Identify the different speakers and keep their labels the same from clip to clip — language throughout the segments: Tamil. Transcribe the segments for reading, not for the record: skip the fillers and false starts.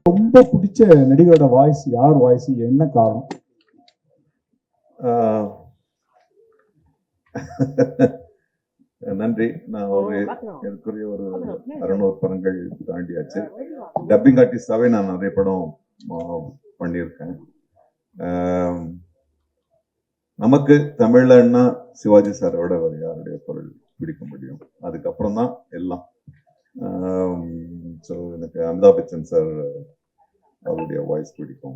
Speaker 1: ரொம்ப பிடிச்ச நடிகரோட வாய்ஸ் யார் வாய்ஸ், என்ன காரணம்?
Speaker 2: நன்றி. நான் எனக்குரிய ஒரு 600 படங்கள் தாண்டியாச்சு. டப்பிங் ஆர்டிஸ்டாவே நான் நிறைய படம் பண்ணியிருக்கேன். நமக்கு தமிழ்லன்னா சிவாஜி சாரோட யாருடைய குரல் பிடிக்க முடியும்? அதுக்கப்புறம் தான் எல்லாம். ஸோ எனக்கு அமிதாப் பச்சன் சார் அவருடைய வாய்ஸ் பிடிக்கும்,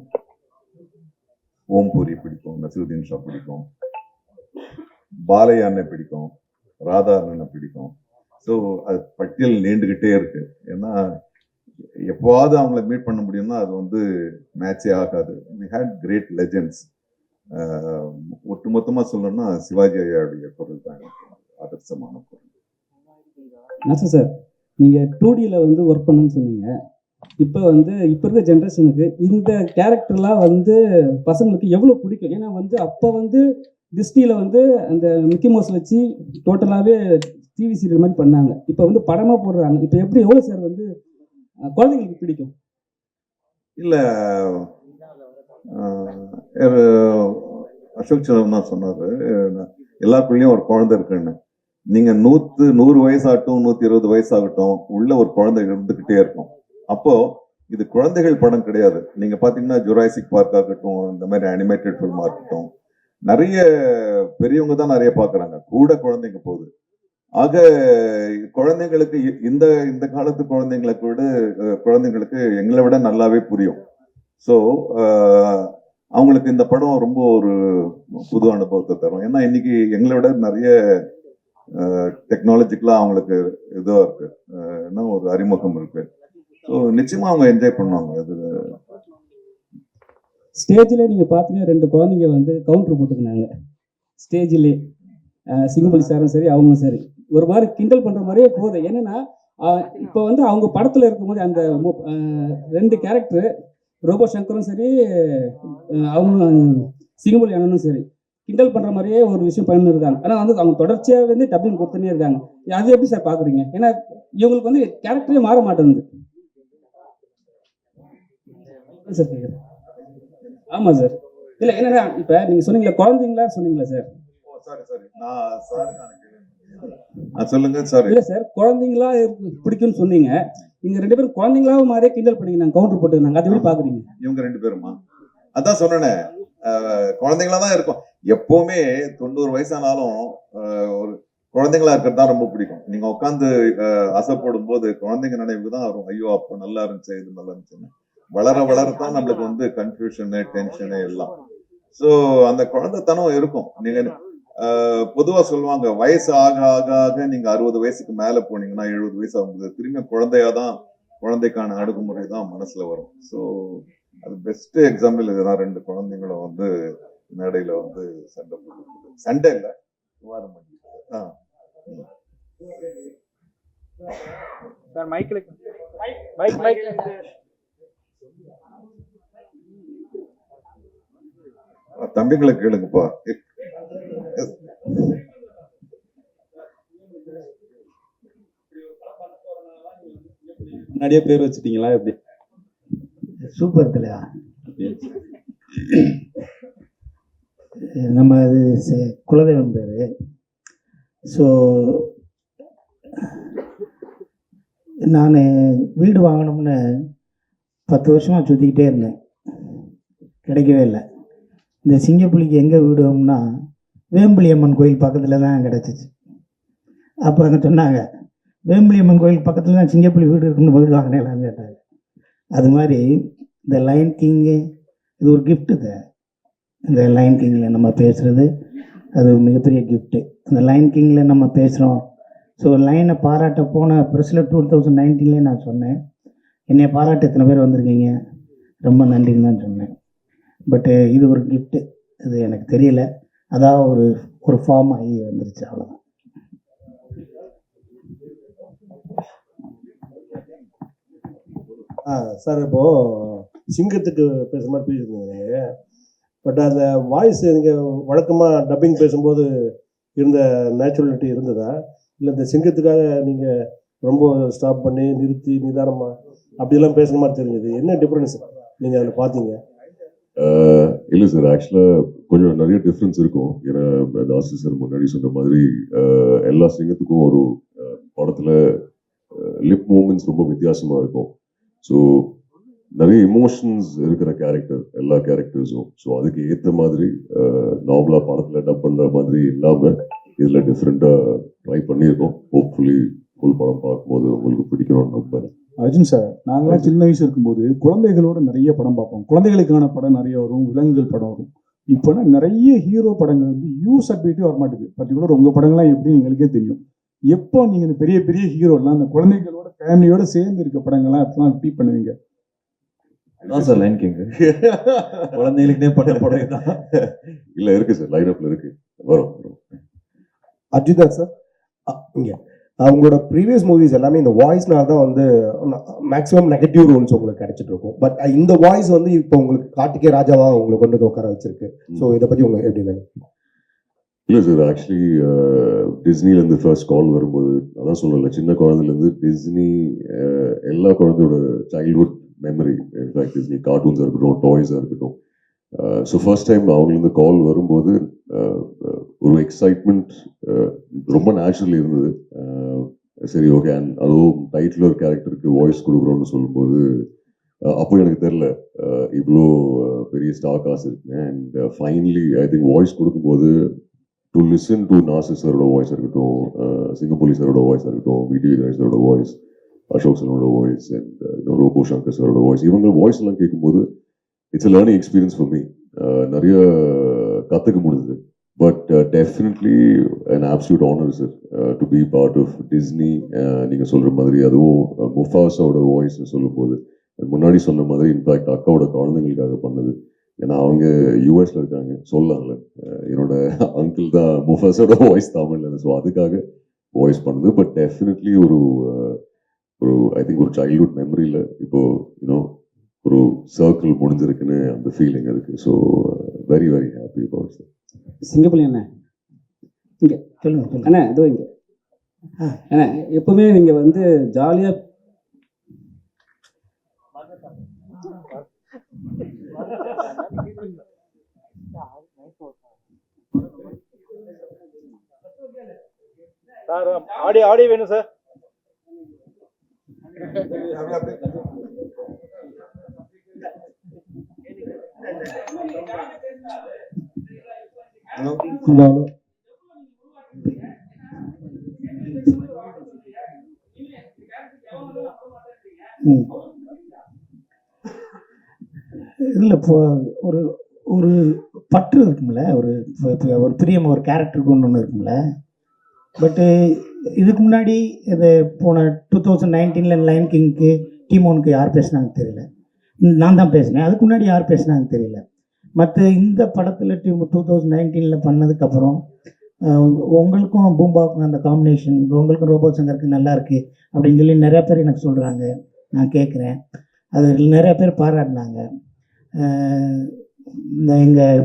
Speaker 2: ஓம்பூரி பிடிக்கும், நசீருதீன் ஷா பிடிக்கும், பாலையா அண்ணன் பிடிக்கும், ராதா அண்ணனை பிடிக்கும். ஸோ அது பட்டியல் நீண்டுகிட்டே இருக்கு. ஏன்னா எப்போவாவது அவங்கள மீட் பண்ண முடியும்னா அது வந்து மேட்சே ஆகாது. We had great legends. ஒட்டுமொத்தமா சொல்லணும்னா சிவாஜி ஐயாவுடைய குரல் தான் ஆதர்சமான குரல்.
Speaker 3: சார், நீங்க 2Dல வந்து ஒர்க் பண்ணணும்னு சொன்னீங்க. இப்போ வந்து இப்போ இருக்க ஜென்ரேஷனுக்கு இந்த கேரக்டர்லாம் வந்து பசங்களுக்கு எவ்வளோ பிடிக்கும்? ஏன்னா வந்து அப்போ வந்து டிஸ்னியில் வந்து அந்த மிக்கி மவுஸ் வச்சு டோட்டலாகவே டிவி சீரியல் மாதிரி பண்ணாங்க. இப்போ வந்து படமாக போடுறாங்க. இப்போ எப்படி எவ்வளோ சார் வந்து குழந்தைங்களுக்கு பிடிக்கும்?
Speaker 2: இல்லை, அசோக் சந்திரன் தான் சொன்னார், எல்லாருக்குள்ளேயும் ஒரு குழந்தை இருக்குன்னு. நீங்க 100 வயசாகட்டும், 120 வயசாகட்டும், உள்ள ஒரு குழந்தை இருந்துகிட்டே இருக்கும். அப்போ இது குழந்தைகள் படம் கிடையாது. நீங்க பாத்தீங்கன்னா ஜுராசிக் பார்க் ஆகட்டும், இந்த மாதிரி அனிமேட்டட் ஃபில்மா இருக்கட்டும், நிறைய பெரியவங்க தான் நிறைய பாக்குறாங்க, கூட குழந்தைங்க போகுது. ஆக குழந்தைங்களுக்கு இந்த இந்த காலத்து குழந்தைங்களுக்கு எங்களை விட நல்லாவே புரியும். ஸோ அவங்களுக்கு இந்த படம் ரொம்ப ஒரு புது அனுபவத்தை தரும். ஏன்னா இன்னைக்கு எங்களை விட நிறைய டெக்னாலஜிக்கலா அவங்களுக்கு இதுவா இருக்கு, என்ன ஒரு அறிமுகம் இருக்கு. ஸோ நிச்சயமா அவங்க என்ஜாய் பண்ணுவாங்க. அது
Speaker 3: ஸ்டேஜ்ல நீங்க பாத்தீங்கன்னா 2 குழந்தைங்க வந்து கவுண்டர் போட்டுக்கினாங்க ஸ்டேஜ்லேயே. சிங்கப்பள்ளி சாரும் சரி, அவங்களும் சரி, ஒரு மாதிரி கிண்டல் பண்ற மாதிரியே போகுது. என்னன்னா இப்போ வந்து அவங்க படத்துல இருக்கும்போது அந்த 2 கேரக்டர், ரோபோ சங்கரும் சரி, அவங்க சிங்கப்பள்ளி அண்ணனும் சரி, கிண்டல் பண்ற மாதிரியே ஒரு விஷயம் பண்ணி இருக்காங்க. ஆனா வந்து அவங்க தொடர்ச்சியாக வந்து டப்பிங் கொடுத்துனே இருக்காங்க. அது எப்படி சார் பாக்குறீங்க? ஏன்னா இவங்களுக்கு வந்து கேரக்டரே மாற மாட்டேங்குது சார். கேக்குறேன். ஆமா சார். இல்ல என்னன்னா இப்ப நீங்க சொன்னீங்களா குழந்தைங்களா சொன்னீங்களா சார்?
Speaker 2: சொல்லுங்க சார்.
Speaker 3: இல்ல சார், குழந்தைங்களா பிடிக்கும்னு சொன்னீங்க. நீங்க 2 பேரும் குழந்தைங்களாவும் மாதிரியே கிண்டல் பண்ணீங்க, கவுண்டர் போட்டுருந்தாங்க. அது எப்படி பாக்குறீங்க?
Speaker 2: இவங்க 2 பேருமா? அதான் சொன்னேன், குழந்தைங்களா தான் இருக்கும். எப்பவுமே 90 வயசானாலும் ஒரு குழந்தைங்களா இருக்கிறது தான் ரொம்ப பிடிக்கும். நீங்க உட்காந்து அசைப்படும் போது குழந்தைங்க நினைவுக்கு தான் வரும். ஐயோ அப்போ நல்லா இருந்துச்சு, இது நல்லா இருந்துச்சுன்னு. வளர வளரத்தான் நம்மளுக்கு வந்து கன்ஃபியூஷனு, டென்ஷனு எல்லாம். ஸோ அந்த குழந்தைத்தனம் இருக்கும். நீங்க பொதுவா சொல்லுவாங்க, வயசு ஆக ஆக ஆக நீங்க 60 வயசுக்கு மேல போனீங்கன்னா 70 வயசு ஆகும்போது திரும்பி குழந்தையாதான், குழந்தைக்கான அணுகுமுறை தான் மனசுல வரும். ஸோ அது பெஸ்ட் எக்ஸாம்பிள் இதுதான். 2 குழந்தைங்களும் வந்து மேடையில வந்து சண்டை இல்ல, விவாதம் பண்ணி. தம்பிகளை கேளுங்கப்பா.
Speaker 4: முன்னாடியே பேர் வச்சுட்டீங்களா? எப்படி?
Speaker 5: சூப்பர் இல்லையா? நம்ம அது குலதெய்வம் பேரு. ஸோ நான் வீடு வாங்கணும்னு 10 வருஷமா சுற்றிக்கிட்டே இருந்தேன், கிடைக்கவே இல்லை. இந்த சிங்கப்புலிக்கு எங்கே வீடு வேணும்னா வேம்புலியம்மன் கோயில் பக்கத்தில் தான் கிடச்சிச்சு. அப்போ அங்கே சொன்னாங்க, வேம்புலியம்மன் கோயில் பக்கத்தில் தான் சிங்கப்புலி வீடு இருக்குன்னு வீடு வாங்கினேலான்னு கேட்டாங்க. அது மாதிரி இந்த லைன் கிங்கு இது ஒரு கிஃப்ட்டு தான். இந்த லைன் கிங்கில் நம்ம பேசுகிறது அது மிகப்பெரிய கிஃப்ட்டு. அந்த லைன் கிங்கில் நம்ம பேசுகிறோம். ஸோ லைனை பாராட்ட போன ப்ரெஸ்ஸில் 2019 நான் சொன்னேன், என்னை பாராட்ட எத்தனை பேர் வந்திருக்கீங்க, ரொம்ப நன்றின்னு தான் சொன்னேன். பட்டு இது ஒரு கிஃப்ட்டு, இது எனக்கு தெரியல, அதான் ஒரு ஃபார்ம் ஆகி வந்துருச்சு, அவ்வளோதான்.
Speaker 6: சார், இப்போது சிங்கத்துக்கு பேசுகிற மாதிரி பேசியிருந்தீங்க. பட் அந்த வாய்ஸ் நீங்கள் வழக்கமாக டப்பிங் பேசும்போது இருந்த நேச்சுரலிட்டி இருந்ததா, இல்லை இந்த சிங்கத்துக்காக நீங்கள் ரொம்ப ஸ்டாப் பண்ணி நிறுத்தி நிதானமாக அப்படியெல்லாம் பேசுன மாதிரி தெரிஞ்சது. என்ன டிஃப்ரென்ஸ் நீங்கள் அதில் பார்த்தீங்க?
Speaker 4: இல்லை சார், ஆக்சுவலாக கொஞ்சம் நிறைய டிஃப்ரென்ஸ் இருக்கும். ஏன்னா நாசி சார் முன்னாடி சொன்ன மாதிரி எல்லா சிங்கத்துக்கும் ஒரு படத்தில் லிப் மூமெண்ட்ஸ் ரொம்ப வித்தியாசமாக இருக்கும். ஸோ நிறைய இமோஷன்ஸ் இருக்கிற கேரக்டர் எல்லா கேரக்டர்ஸும். ஸோ அதுக்கு ஏற்ற மாதிரி நார்மலாக படத்தில் டப் பண்ணுற மாதிரி இல்லாமல் இதில் டிஃப்ரெண்ட்டாக ட்ரை பண்ணியிருக்கோம். ஹோப்ஃபுல்லி ஃபுல் படம் பார்க்கும்போது உங்களுக்கு பிடிக்கணும்னு நம்புறேன்.
Speaker 1: அர்ஜுன் சார், நாங்களாம் சின்ன வயசு இருக்கும்போது குழந்தைகளோட நிறைய படம் பார்ப்போம். குழந்தைகளுக்கான படம் நிறைய வரும், விலங்குகள் படம் வரும். இப்போனா நிறைய ஹீரோ படங்கள் வந்து யூஸ் அப்டேட்டே வர மாட்டேங்குது. பர்டிகுலர் உங்கள் படங்கள்லாம் எப்படி எங்களுக்கே தெரியும். எப்போ நீங்கள் இந்த பெரிய பெரிய ஹீரோலாம் அந்த குழந்தைகளோட ஃபேமிலியோட சேர்ந்து இருக்க படங்கள்லாம் எப்பலாம் எப்படி பண்ணுவீங்க?
Speaker 7: அதான் சார் லைன் கிங் குழந்தைகளுக்குனே பண்ண படம் தான்.
Speaker 4: இல்லை இருக்கு சார், லைனப்ல இருக்கு, வரும்.
Speaker 8: அர்ஜுதா சார், இங்கே அவங்களோட ப்ரீவியஸ் மூவிஸ் எல்லாமே இந்த வாய்ஸ்னால தான் வந்து மேக்ஸிமம் நெகட்டிவ் ரோல்ஸ் உங்களுக்கு கிடைச்சிட்டு இருக்கும். பட் இந்த வாய்ஸ் வந்து இப்போ உங்களுக்கு கார்த்திகே ராஜாவா உங்களை கொண்டு வந்து உட்கார வச்சிருக்கு. ஸோ இதை பற்றி உங்களுக்கு எப்படி நினைக்கிறீங்க?
Speaker 4: இல்லை சார், ஆக்சுவலி டிஸ்னிலேருந்து ஃபர்ஸ்ட் கால் வரும்போது அதான் சொல்லலை, சின்ன குழந்தைலேருந்து டிஸ்னி எல்லா குழந்தையோட சைல்ட்ஹுட் மெமரி. இன்ஃபேக்ட் டிஸ்னி கார்ட்டூன்ஸாக இருக்கட்டும், டாய்ஸாக இருக்கட்டும். ஸோ ஃபர்ஸ்ட் டைம் அவங்கலேருந்து கால் வரும்போது ஒரு எக்ஸைட்மெண்ட் ரொம்ப நேச்சுரலி இருந்தது. சரி, ஓகே. அண்ட் அதுவும் டைட்டில் ஒரு கேரக்டருக்கு வாய்ஸ் கொடுக்குறோன்னு சொல்லும்போது அப்போ எனக்கு தெரில இவ்வளோ பெரிய ஸ்டார் காசு இருக்குங்க. And finally I think voice கொடுக்கும்போது டு லிசன் டு நாசி சாரோட வாய்ஸாக இருக்கட்டும், சிங்கப்பூலி சாரோட வாய்ஸாக இருக்கட்டும், விடிவி கணேஷ் சாரோட வாய்ஸ், அசோக் சனோட வாய்ஸ், அண்ட் ரோபோ சங்கர் சாரோட வாய்ஸ், இவங்க வாய்ஸ் எல்லாம் கேட்கும்போது it's a learning experience for me. நிறைய கற்றுக்க முடியுது. But definitely an absolute honour sir to be part of Disney. நீங்கள் சொல்கிற மாதிரி அதுவும் முஃபாஸோட வாய்ஸ்னு சொல்லும்போது முன்னாடி சொன்ன மாதிரி இன்ஃபேக்ட் அக்காவோட குழந்தைங்களுக்காக பண்ணது. ஏன்னா அவங்க யூஎஸ்ல இருக்காங்க, சொல்லலாம்ல, என்னோட அங்கிள் தான் முஃபாஸோட வாய்ஸ் தமிழ்ல. ஸோ அதுக்காக வாய்ஸ் பண்ணுது. பட் டெஃபினெட்லி ஒரு ஐ திங்க் ஒரு சைல்ட்ஹுட் மெமரியில் இப்போ யூனோ ஒரு சர்க்கிள் முடிஞ்சிருக்குன்னு அந்த ஃபீலிங் இருக்கு. So very very happy about sir.
Speaker 3: Singappalli அண்ணா இங்கே
Speaker 5: சொல்லுங்க
Speaker 3: அண்ணா, இதோ இங்கே அண்ணா, எப்பவுமே நீங்கள் வந்து ஜாலியாக
Speaker 6: சார் ஆடியோ வேணும் சார்.
Speaker 5: இதில் இப்போ ஒரு ஒரு பற்று இருக்கும்ல, ஒரு ஒரு பிரியம், ஒரு கேரக்டருக்கு ஒன்று இருக்கும்ல. பட்டு இதுக்கு முன்னாடி இது போன 2019 லைன் கிங்க்கு டீமோனுக்கு யார் பேசுனாங்கன்னு தெரியல. நான் தான் பேசினேன். அதுக்கு முன்னாடி யார் பேசுனாங்கன்னு தெரியல. மற்ற இந்த படத்தில் 2019 பண்ணதுக்கப்புறம் உங்களுக்கும் பூம்பாவுக்கும் அந்த காம்பினேஷன், உங்களுக்கும் ரோபோ சங்கருக்கு நல்லா இருக்கு அப்படின்னு சொல்லி நிறையா பேர் எனக்கு சொல்கிறாங்க. நான் கேட்குறேன், அது நிறையா பேர் பாராட்டினாங்க. இந்த எங்கள்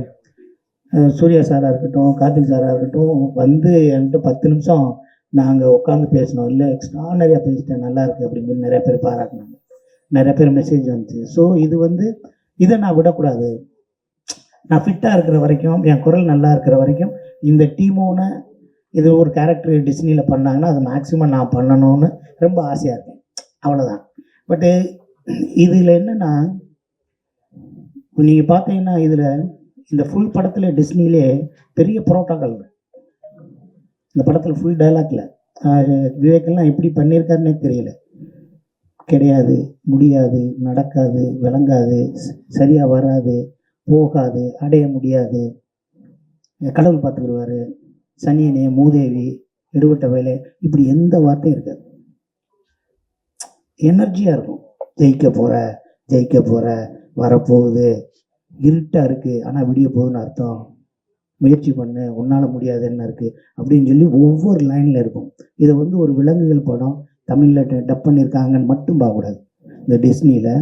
Speaker 5: சூர்யா சாராக இருக்கட்டும், கார்த்திக் சாராக இருக்கட்டும், வந்து என்கிட்ட 10 நிமிஷம் நாங்கள் உட்காந்து பேசினோம். இல்லை எக்ஸ்ட்ரானரியாக பேசிட்டேன், நல்லா இருக்குது அப்படின்னு சொல்லி நிறைய பேர் பாராட்டினாங்க. நிறைய பேர் மெசேஜ் வந்துச்சு. ஸோ இது வந்து இதை நான் விடக்கூடாது. நான் ஃபிட்டாக இருக்கிற வரைக்கும், என் குரல் நல்லா இருக்கிற வரைக்கும், இந்த டீமோன்னு இது ஒரு கேரக்டர் டிஸ்னியில் பண்ணாங்கன்னா அது மேக்ஸிமம் நான் பண்ணணும்னு ரொம்ப ஆசையாக இருக்கேன். அவ்வளோதான். பட்டு இதில் என்னென்னா, நீங்கள் பார்த்தீங்கன்னா இதில் இந்த ஃபுல் படத்தில் டிஸ்னிலே பெரிய புரோட்டோக்கால். இந்த படத்தில் ஃபுல் டைலாக்ல விவேக்கெல்லாம் எப்படி பண்ணியிருக்காருன்னே தெரியல. கிடையாது, முடியாது, நடக்காது, விளங்காது, சரியாக வராது, போகாது, அடைய முடியாது, கடவுள் பார்த்துக்கிடுவார், சனியனே, மூதேவி, எடுபட்ட வேலை, இப்படி எந்த வார்த்தையும் இருக்காது. எனர்ஜியாக இருக்கும். ஜெயிக்க போகிற வரப்போகுது, இருட்டாக இருக்குது ஆனால் விடிய போகுதுன்னு அர்த்தம், முயற்சி பண்ணு, உன்னால் முடியாதுன்னு இருக்குது அப்படின்னு சொல்லி ஒவ்வொரு லைனில் இருக்கும். இதை வந்து ஒரு விலங்குகள் படம் தமிழில் டப் பண்ணியிருக்காங்கன்னு மட்டும் பார்க்கக்கூடாது. இந்த டிஸ்னியில்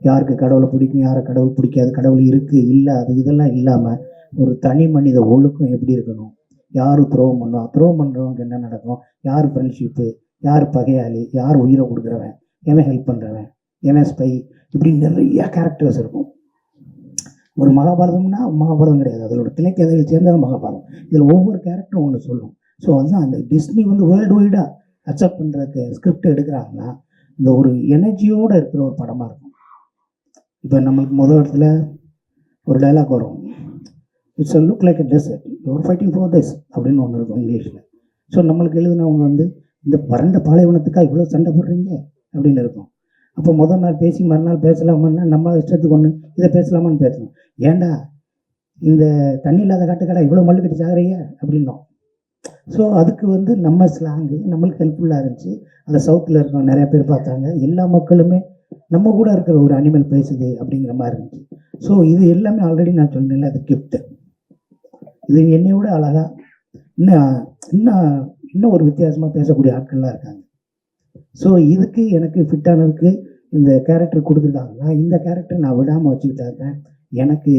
Speaker 5: யாருக்கு கடவுளை பிடிக்கும், யாரை கடவுள் பிடிக்காது, கடவுள் இருக்குது இல்லை அது இதெல்லாம் இல்லாமல் ஒரு தனி மனித ஒழுக்கம் எப்படி இருக்கணும், யார் துரோகம் பண்ணுவோம், துரோகம் பண்ணுறவங்க என்ன நடக்கும், யார் ஃப்ரெண்ட்ஷிப்பு, யார் பகையாளி, யார் உயிரை கொடுக்குறவன், எவன் ஹெல்ப் பண்ணுறவன், என்எஸ்பை, இப்படி நிறைய கேரக்டர்ஸ் இருக்கும். ஒரு மகாபாரதம்னா மகாபாரதம் கிடையாது, அதோட கிளைக்கதைகள் சேர்ந்தது மகாபாரதம். இதில் ஒவ்வொரு கேரக்டரும் ஒன்று சொல்லும். ஸோ அதுதான் அந்த டிஸ்னி வந்து வேர்ல்டு வைடாக அக்செப்ட் பண்ணுறதுக்கு ஸ்கிரிப்ட் எடுக்கிறாங்கன்னா இந்த ஒரு எனர்ஜியோடு இருக்கிற ஒரு படமாக இருக்கும். இப்போ நம்மளுக்கு முதல் இடத்துல ஒரு டைலாக் வரும், it's look like a desert, you're fighting for this அப்படின்னு ஒன்று இருக்கும் இங்கிலீஷில். ஸோ நம்மளுக்கு எழுதினவங்க வந்து இந்த வறண்ட பாலைவனத்துக்காக இவ்வளோ சண்டை போடுறீங்க அப்படின்னு இருக்கும். அப்போ முதல் நாள் பேசி மறுநாள் பேசலாமான்னா நம்ம இஷ்டத்துக்கு ஒன்று இதை பேசலாமான்னு பேசணும். ஏன்டா இந்த தண்ணி இல்லாத காட்டுக்கடா இவ்வளோ மல்லு கட்டி சாகுறீங்க அப்படின்னோம். ஸோ அதுக்கு வந்து நம்ம ஸ்லாங்கு நம்மளுக்கு ஹெல்ப்ஃபுல்லாக இருந்துச்சு. அந்த சவுத்தில் இருக்கவங்க நிறைய பேர் பார்த்தாங்க, எல்லா மக்களுமே நம்ம கூட இருக்கிற ஒரு அனிமல் பேசுது அப்படிங்கிற மாதிரி இருந்துச்சு. ஸோ இது எல்லாமே ஆல்ரெடி நான் சொன்னேன்ல, அது கிஃப்ட்டு. இது என்னை விட அழகாக இன்னும் ஒரு வித்தியாசமாக பேசக்கூடிய ஆட்கள்லாம் இருக்காங்க. ஸோ இதுக்கு எனக்கு ஃபிட்டானதுக்கு இந்த கேரக்டர் கொடுத்துருக்காங்கன்னா இந்த கேரக்டர் நான் விடாமல் வச்சுக்கிட்டா இருக்கேன். எனக்கு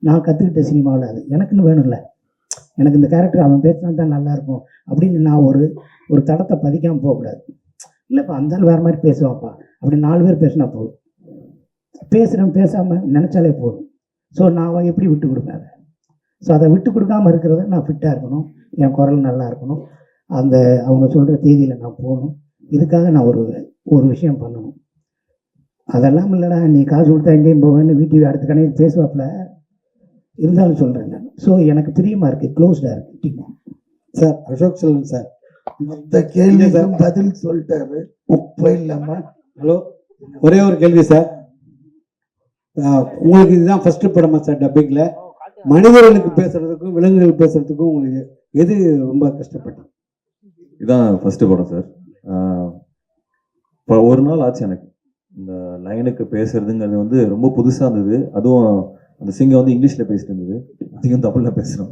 Speaker 5: நான் கற்றுக்கிட்ட சினிமாவில் அது எனக்குன்னு வேணும்ல, எனக்கு இந்த கேரக்டர் அவன் பேசினா தான் நல்லாயிருக்கும் அப்படின்னு நான் ஒரு தடத்தை பதிக்காமல் போகக்கூடாது. இல்லைப்பா அந்தாலும் வேறு மாதிரி பேசுவாப்பா அப்படி 4 பேர் பேசினா போதும், பேசுகிறேன் பேசாமல் நினச்சாலே போதும். ஸோ நான் எப்படி விட்டு கொடுப்பேன் அதை. ஸோ அதை விட்டு கொடுக்காமல் இருக்கிறத நான் ஃபிட்டாக இருக்கணும், என் குரல் நல்லா இருக்கணும், அந்த அவங்க சொல்கிற தேதியில் நான் போகணும். இதுக்காக நான் ஒரு விஷயம் பண்ணணும். அதெல்லாம் இல்லைடா நீ காசு கொடுத்தா எங்கேயும் போவேன்னு வீட்டு அடுத்த கணக்கு பேசுவாப்பில் இருந்தாலும் சொல்கிறேன் நான். ஸோ எனக்கு பிரியமாக இருக்குது, க்ளோஸ்டாக இருக்குது.
Speaker 9: சார் அசோக் செல்வன் சார் மொத்த கேள்விக்கும் பதில் சொல்லிட்டாரு, உப்பே இல்லாமல். ஹலோ, ஒரே ஒரு கேள்வி சார். உங்களுக்கு இதுதான் ஃபர்ஸ்ட் படமா சார் டப்பிங்கில்? மனிதர்களுக்கு பேசுறதுக்கும் விலங்குகள் பேசுறதுக்கும் உங்களுக்கு எது ரொம்ப கஷ்டப்பட்டது?
Speaker 7: இதான் ஃபர்ஸ்ட் படம் சார். இப்போ ஒரு நாள் ஆச்சு எனக்கு இந்த லைனுக்கு பேசுறதுங்கிறது வந்து ரொம்ப புதுசாக இருந்தது. அதுவும் அந்த சிங்கம் வந்து இங்கிலீஷில் பேசிட்டு இருந்தது, அதிகம் தமிழில் பேசுகிறோம்.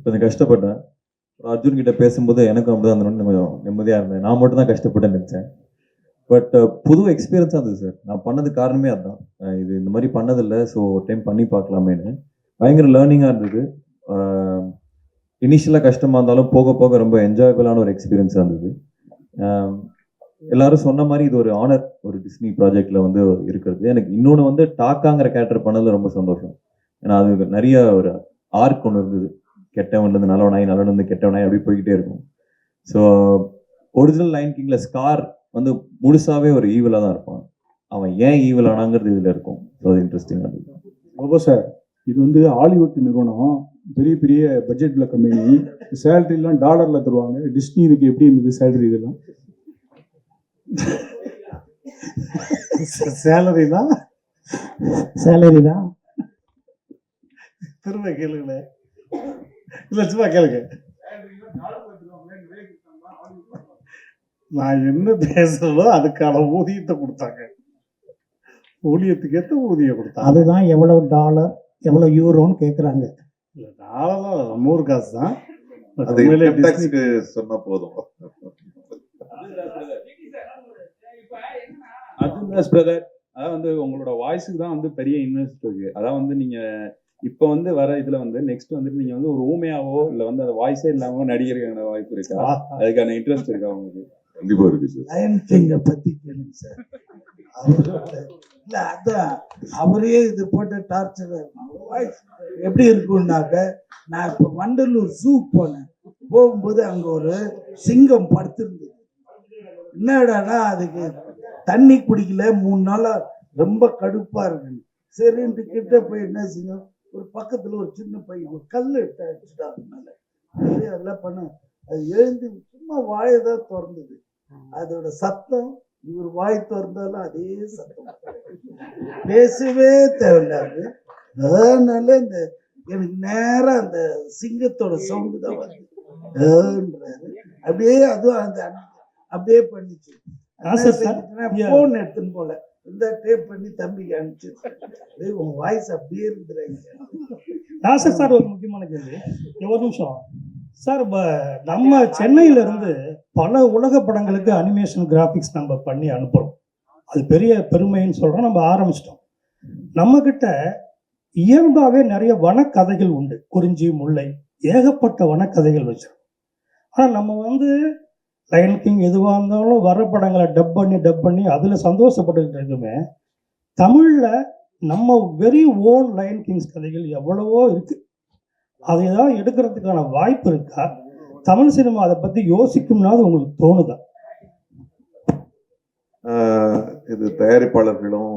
Speaker 7: கொஞ்சம் கஷ்டப்பட்டேன். அர்ஜுன் கிட்ட பேசும்போது எனக்கும் அப்படிதான் அந்த கொஞ்சம் நிம்மதியாக இருந்தேன். நான் மட்டும் தான் கஷ்டப்பட்டேன்னு நினச்சேன். பட் புது எக்ஸ்பீரியன்ஸாக இருந்தது சார். நான் பண்ணது காரணமே அதுதான், இது இந்த மாதிரி பண்ணதில்லை, ஸோ ஒரு டைம் பண்ணி பார்க்கலாமேன்னு. பயங்கர லேர்னிங்காக இருந்தது. இனிஷியலாக கஷ்டமாக இருந்தாலும் போக போக ரொம்ப என்ஜாயபிளான ஒரு எக்ஸ்பீரியன்ஸாக இருந்தது. எல்லாரும் சொன்ன மாதிரி இது ஒரு ஆனர், ஒரு டிஸ்னி ப்ராஜெக்டில் வந்து இருக்கிறது. எனக்கு இன்னொன்று வந்து டாக்காங்கிற கேரக்டர் பண்ணதில் ரொம்ப சந்தோஷம். ஏன்னா அது நிறைய ஒரு ஆர்க் ஒன்று இருந்தது, கெட்டவன்லேருந்து நல்லவனாய் நல்லவன்லேருந்து கெட்டவனாய் அப்படி போய்கிட்டே இருக்கும். ஸோ ஒரிஜினல் லைன் கிங்கில் ஸ்கார் வந்து முழுசாவே ஒரு ஈவிலாக தான் இருப்பான். அவன் ஏன் ஈவில் ஆனாங்கிறது இதில் இருக்கும். ஸோ அது இன்ட்ரெஸ்டிங்காக இருந்தது.
Speaker 1: ரொம்ப சார், இது வந்து ஹாலிவுட் நிறுவனம், பெரிய பெரிய பட்ஜெட்ல கம்பெனி, சேலரிலாம் டாலர்ல தருவாங்க. டிஸ்னி இதுக்கு எப்படி இருந்தது சேலரி? இதெல்லாம்
Speaker 6: சேலரி தான் திரும்ப கேளுங்களேன். இல்லை சும்மா கேளுங்க. நான் என்ன பேசுறதோ அதுக்கான ஊதியத்தை கொடுத்தாங்க, ஊழியத்துக்கு ஏற்ற ஊதியம் கொடுத்தாங்க.
Speaker 5: அதுதான் எவ்வளோ டாலர் எவ்வளோ யூரோன்னு கேட்குறாங்க.
Speaker 6: இல்லை டாலர்லாம் நம்ம ஊர் காசு தான்.
Speaker 2: அது income tax-க்கு சொன்னா போதும்.
Speaker 10: அர்ஜுன் பிரதர், அதான் வந்து உங்களோட வாய்ஸுக்கு தான் வந்து பெரிய இன்வெஸ்ட் இருக்கு. அதான் வந்து நீங்க இப்போ வந்து வர இதுல வந்து நெக்ஸ்ட் வந்துட்டு நீங்க வந்து ஒரு ஊமையாவோ இல்லை வந்து அந்த வாய்ஸே இல்லாம நடிகருக்கான வாய்ப்பு இருக்கா? அதுக்கான இன்ட்ரெஸ்ட் இருக்கா உங்களுக்கு?
Speaker 4: கண்டிப்பா இருக்கு சார்.
Speaker 9: லயன் கிங்கை பத்தி கேளுங்க சார். இல்லை அதான் அவரே இது போட்டு டார்ச்சர் எப்படி இருக்குன்னாக்க, நான் இப்போ வண்டலூர் ஜூ போனேன். போகும்போது அங்கே ஒரு சிங்கம் படுத்திருந்தது. என்னடானா அதுக்கு தண்ணி குடிக்கல 3 நாளா, ரொம்ப கடுப்பா இருக்கு. சரின்ட்டு கிட்ட போய் என்ன செய்யும், ஒரு பக்கத்துல ஒரு சின்ன பையன் ஒரு கல் அடிச்சுட்டா அதெல்லாம் பண்ண. அது எழுந்து சும்மா வாயை தான் திறந்தது. அதோட சத்தம் இவர் வாய் திறந்தாலும் அதே சத்தம், பேசவே தேவையில்லாது. அதனால இந்த எனக்கு நேரா அந்த சிங்கத்தோட சவுண்டு தான் வருது. அப்படியே அதுவும் அந்த அப்படியே பண்ணிச்சு. போன் எடுத்துன்னு போல இந்த டேப் பண்ணி தம்பிக்கு அனுப்பிச்சு உன் வாய்ஸ் அப்படியே இருக்கிறாங்க.
Speaker 11: நாசர் சார், ஒரு முக்கியமான கேள்வி, ஒரு நிமிஷம் சார். நம்ம சென்னையில இருந்து பல உலக படங்களுக்கு அனிமேஷன் கிராஃபிக்ஸ் நம்ம பண்ணி அனுப்புறோம். அது பெரிய பெருமைன்னு சொல்றோம். நம்ம ஆரம்பிச்சிட்டோம். நம்ம கிட்ட இயல்பாகவே நிறைய வனக்கதைகள் உண்டு, குறிஞ்சி முல்லை, ஏகப்பட்ட வனக்கதைகள் வச்சிருக்கோம். ஆனால் நம்ம வந்து லயன் கிங் எதுவாக இருந்தாலும் வர படங்களை டப் பண்ணி அதில் சந்தோஷப்பட்டுக்கிட்டு இருக்குமே, தமிழில் நம்ம வெரி ஓன் லயன் கிங்ஸ் கதைகள் எவ்வளவோ இருக்குது. அதை ஏதாவது எடுக்கிறதுக்கான வாய்ப்பு இருக்கா? தமிழ் சினிமா அதை பற்றி யோசிக்கும்னாது உங்களுக்கு தோணுதா?
Speaker 2: இது தயாரிப்பாளர்களும்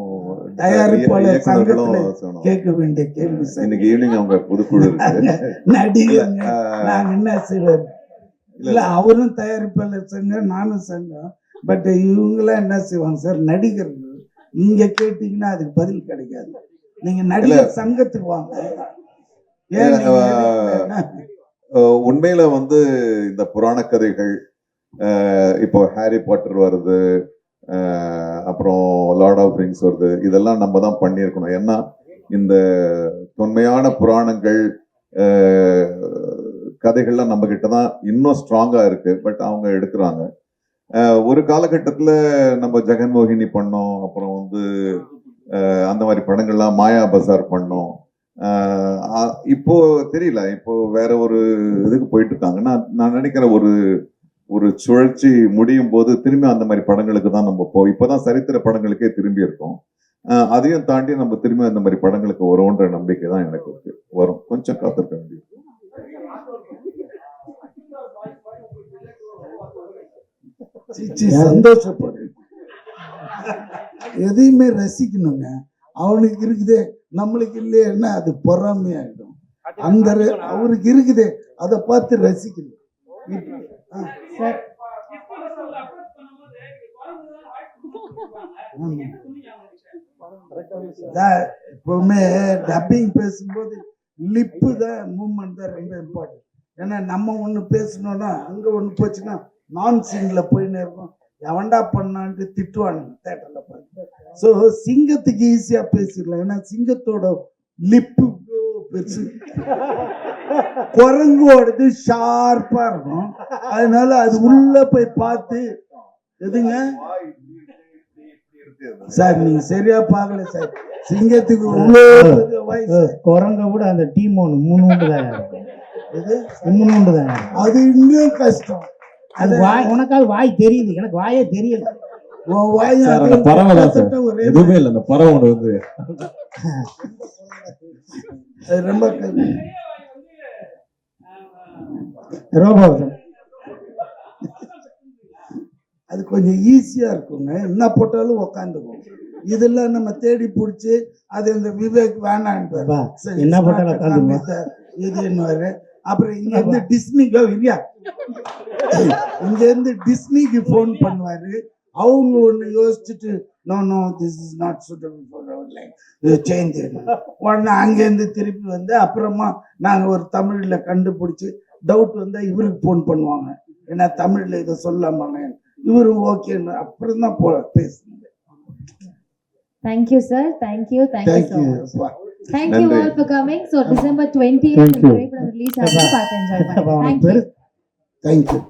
Speaker 9: தயாரிப்பாளர்
Speaker 2: இயக்குனர்களும்
Speaker 9: சங்கத்துல
Speaker 2: சொல்லணும்.
Speaker 9: கேட்க வேண்டிய கேள்வி சார்.
Speaker 2: இன்னைக்கு ஈவினிங் அவங்க புதுக்குழு இருக்கு.
Speaker 9: நடிகர்
Speaker 2: ஆஹ்
Speaker 9: நாங்க என்ன செய்வோம்? இல்ல அவரும் தயாரிப்பாளர் சங்கம், நானும் சங்கம். பட் இவங்கெல்லாம் என்ன செய்வாங்க சார், நடிகர்கள் நீங்க கேட்டீங்கன்னா அதுக்கு பதில் கிடைக்காது. நீங்க நடிகர் சங்கத்துக்கு வாங்க. ஏன் நீங்க எடுக்கலைன்னா?
Speaker 2: உண்மையில வந்து இந்த புராண கதைகள், இப்போ ஹாரி பாட்டர் வருது, அப்புறம் லார்ட் ஆஃப் ரிங்ஸ் வருது, இதெல்லாம் நம்ம தான் பண்ணியிருக்கணும். ஏன்னா இந்த தொன்மையான புராணங்கள் கதைகள்லாம் நம்ம கிட்ட தான் இன்னும் ஸ்ட்ராங்கா இருக்கு. பட் அவங்க எடுக்கிறாங்க. ஒரு காலகட்டத்துல நம்ம ஜெகன்மோகினி பண்ணோம், அப்புறம் வந்து அந்த மாதிரி படங்கள்லாம், மாயா பசார் பண்ணோம். இப்போ தெரியல, இப்போ வேற ஒரு இதுக்கு போயிட்டு இருக்காங்க. நான் நினைக்கிறேன் ஒரு சுழற்சி முடியும் போது திரும்பி அந்த மாதிரி படங்களுக்கு தான் நம்ம இப்போதான் சரித்திர படங்களுக்கே திரும்பி இருக்கோம். அதையும் தாண்டி நம்ம திரும்பி அந்த மாதிரி படங்களுக்கு வரும்ன்ற நம்பிக்கை தான் எனக்கு இருக்கு. வரும், கொஞ்சம் காத்திருக்க வேண்டியது.
Speaker 9: சந்தோஷப்படு, எதையுமே ரசிக்கணுங்க. அவனுக்கு இருக்குதே, நம்மளுக்கு இல்லையா அது பொறாமையாயிடும். அந்த அவருக்கு இருக்குதே அதை பார்த்து ரசிக்கணும். எப்பவுமே டப்பிங் பேசும்போது லிப்பு தான், மூமெண்ட் தான் ரொம்ப இம்பார்ட்டன்ட். ஏன்னா நம்ம ஒண்ணு பேசணும்னா அங்க ஒண்ணு போச்சுன்னா நான் சீன்ல போயின்னு இருக்கும். எவன்டா பண்ணான்ட்டு திட்டுவானுங்க தேட்டர்ல பார்த்து. ஸோ சிங்கத்துக்கு ஈஸியா பேசிடலாம். ஏன்னா சிங்கத்தோட லிப்பு பெருசு, குரங்கோடது ஷார்ப்பா இருக்கும். அதனால அது உள்ள போய் பார்த்து எதுங்க சார், நீங்க சரியா பார்க்கல சார். சிங்கத்துக்கு
Speaker 5: குரங்க கூட அந்த டீம் ஒன்று மூணு தான்
Speaker 9: அது இன்னும் கஷ்டம்.
Speaker 5: அது வாய், உனக்காவது வாய் தெரியுது, எனக்கு வாயே தெரியல.
Speaker 7: பறவை எதுவுமே இல்லை, அந்த பறவை ஒன்று வந்து
Speaker 9: ரொம்ப
Speaker 5: ரோபோதம்
Speaker 9: அது கொஞ்சம் ஈஸியா இருக்குங்க. என்ன போட்டாலும் உக்காந்துக்கும். இதெல்லாம் நம்ம தேடி பிடிச்சி அது இந்த விவேக் வேணான்னு
Speaker 5: என்ன போட்டாலும்
Speaker 9: இதுன்னு. அப்புறம் இங்க இருந்து டிஸ்னிக்கோ இல்லையா, இங்க இருந்து டிஸ்னிக்கு போன் பண்ணுவாரு. அவங்க ஒண்ணு யோசிச்சுட்டு no no this is not suitable for our life, இது சேஞ்ச் உடனே அங்கேருந்து திருப்பி வந்து அப்புறமா நாங்க ஒரு தமிழ்ல கண்டுபிடிச்சு டவுட் வந்தா இவருக்கு போன் பண்ணுவாங்க. ஏன்னா தமிழ்ல இதை சொல்லாம இவரும் ஓகேன்னு அப்புறம் தான் பேசுங்க.
Speaker 12: Thank you, sir. Thank you so much. Thank you all for coming. So December 20th, the release. Thank you.
Speaker 9: Thank you.